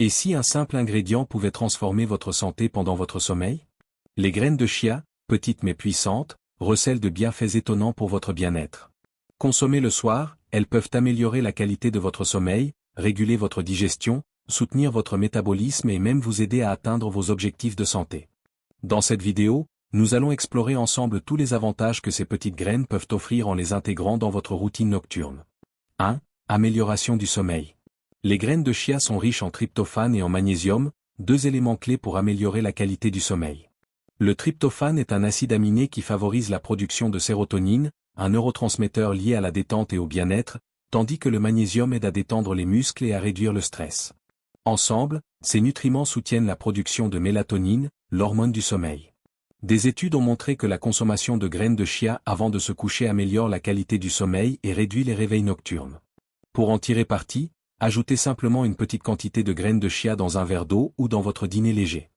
Et si un simple ingrédient pouvait transformer votre santé pendant votre sommeil? Les graines de chia, petites mais puissantes, recèlent de bienfaits étonnants pour votre bien-être. Consommées le soir, elles peuvent améliorer la qualité de votre sommeil, réguler votre digestion, soutenir votre métabolisme et même vous aider à atteindre vos objectifs de santé. Dans cette vidéo, nous allons explorer ensemble tous les avantages que ces petites graines peuvent offrir en les intégrant dans votre routine nocturne. 1. Amélioration du sommeil. Les graines de chia sont riches en tryptophane et en magnésium, deux éléments clés pour améliorer la qualité du sommeil. Le tryptophane est un acide aminé qui favorise la production de sérotonine, un neurotransmetteur lié à la détente et au bien-être, tandis que le magnésium aide à détendre les muscles et à réduire le stress. Ensemble, ces nutriments soutiennent la production de mélatonine, l'hormone du sommeil. Des études ont montré que la consommation de graines de chia avant de se coucher améliore la qualité du sommeil et réduit les réveils nocturnes. Pour en tirer parti, ajoutez simplement une petite quantité de graines de chia dans un verre d'eau ou dans votre dîner léger.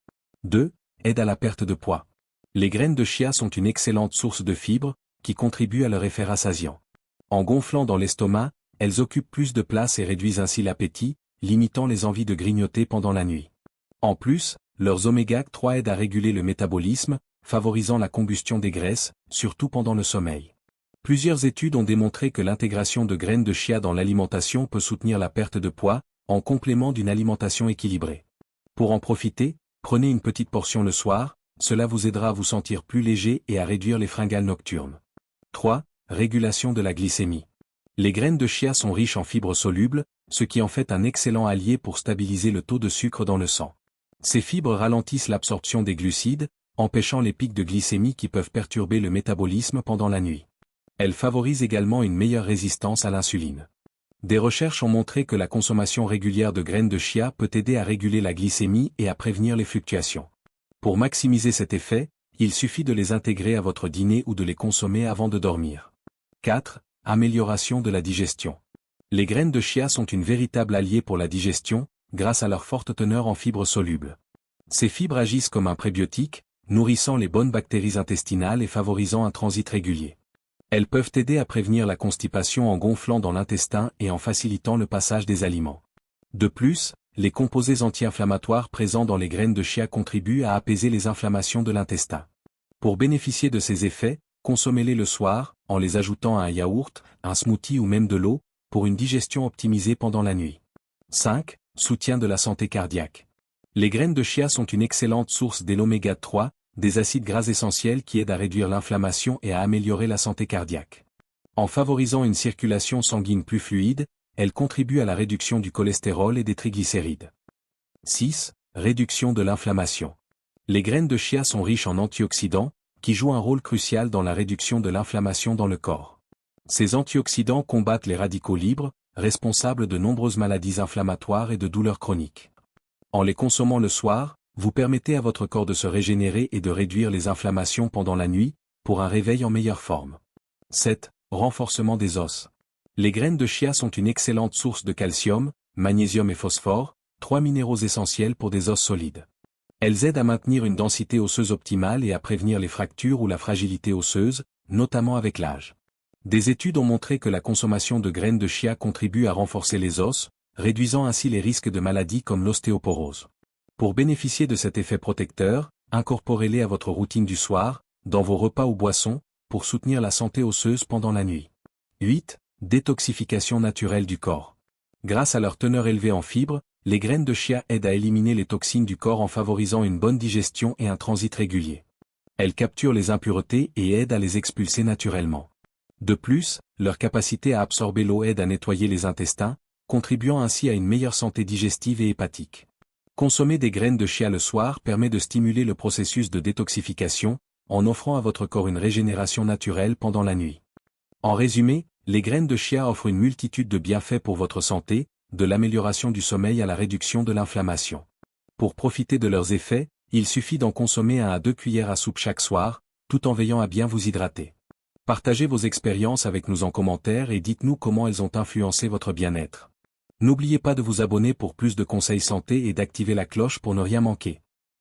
2. Aide à la perte de poids. Les graines de chia sont une excellente source de fibres, qui contribuent à leur effet rassasiant. En gonflant dans l'estomac, elles occupent plus de place et réduisent ainsi l'appétit, limitant les envies de grignoter pendant la nuit. En plus, leurs oméga 3 aident à réguler le métabolisme, favorisant la combustion des graisses, surtout pendant le sommeil. Plusieurs études ont démontré que l'intégration de graines de chia dans l'alimentation peut soutenir la perte de poids, en complément d'une alimentation équilibrée. Pour en profiter, prenez une petite portion le soir, cela vous aidera à vous sentir plus léger et à réduire les fringales nocturnes. 3. Régulation de la glycémie. Les graines de chia sont riches en fibres solubles, ce qui en fait un excellent allié pour stabiliser le taux de sucre dans le sang. Ces fibres ralentissent l'absorption des glucides, empêchant les pics de glycémie qui peuvent perturber le métabolisme pendant la nuit. Elles favorisent également une meilleure résistance à l'insuline. Des recherches ont montré que la consommation régulière de graines de chia peut aider à réguler la glycémie et à prévenir les fluctuations. Pour maximiser cet effet, il suffit de les intégrer à votre dîner ou de les consommer avant de dormir. 4. Amélioration de la digestion. Les graines de chia sont une véritable alliée pour la digestion, grâce à leur forte teneur en fibres solubles. Ces fibres agissent comme un prébiotique, nourrissant les bonnes bactéries intestinales et favorisant un transit régulier. Elles peuvent aider à prévenir la constipation en gonflant dans l'intestin et en facilitant le passage des aliments. De plus, les composés anti-inflammatoires présents dans les graines de chia contribuent à apaiser les inflammations de l'intestin. Pour bénéficier de ces effets, consommez-les le soir, en les ajoutant à un yaourt, un smoothie ou même de l'eau, pour une digestion optimisée pendant la nuit. 5. Soutien de la santé cardiaque. Les graines de chia sont une excellente source d'oméga 3, des acides gras essentiels qui aident à réduire l'inflammation et à améliorer la santé cardiaque. En favorisant une circulation sanguine plus fluide, elles contribuent à la réduction du cholestérol et des triglycérides. 6. Réduction de l'inflammation. Les graines de chia sont riches en antioxydants, qui jouent un rôle crucial dans la réduction de l'inflammation dans le corps. Ces antioxydants combattent les radicaux libres, responsables de nombreuses maladies inflammatoires et de douleurs chroniques. En les consommant le soir, vous permettez à votre corps de se régénérer et de réduire les inflammations pendant la nuit, pour un réveil en meilleure forme. 7. Renforcement des os. Les graines de chia sont une excellente source de calcium, magnésium et phosphore, 3 minéraux essentiels pour des os solides. Elles aident à maintenir une densité osseuse optimale et à prévenir les fractures ou la fragilité osseuse, notamment avec l'âge. Des études ont montré que la consommation de graines de chia contribue à renforcer les os, réduisant ainsi les risques de maladies comme l'ostéoporose. Pour bénéficier de cet effet protecteur, incorporez-les à votre routine du soir, dans vos repas ou boissons, pour soutenir la santé osseuse pendant la nuit. 8. Détoxification naturelle du corps. Grâce à leur teneur élevée en fibres, les graines de chia aident à éliminer les toxines du corps en favorisant une bonne digestion et un transit régulier. Elles capturent les impuretés et aident à les expulser naturellement. De plus, leur capacité à absorber l'eau aide à nettoyer les intestins, contribuant ainsi à une meilleure santé digestive et hépatique. Consommer des graines de chia le soir permet de stimuler le processus de détoxification, en offrant à votre corps une régénération naturelle pendant la nuit. En résumé, les graines de chia offrent une multitude de bienfaits pour votre santé, de l'amélioration du sommeil à la réduction de l'inflammation. Pour profiter de leurs effets, il suffit d'en consommer 1 à 2 cuillères à soupe chaque soir, tout en veillant à bien vous hydrater. Partagez vos expériences avec nous en commentaire et dites-nous comment elles ont influencé votre bien-être. N'oubliez pas de vous abonner pour plus de conseils santé et d'activer la cloche pour ne rien manquer.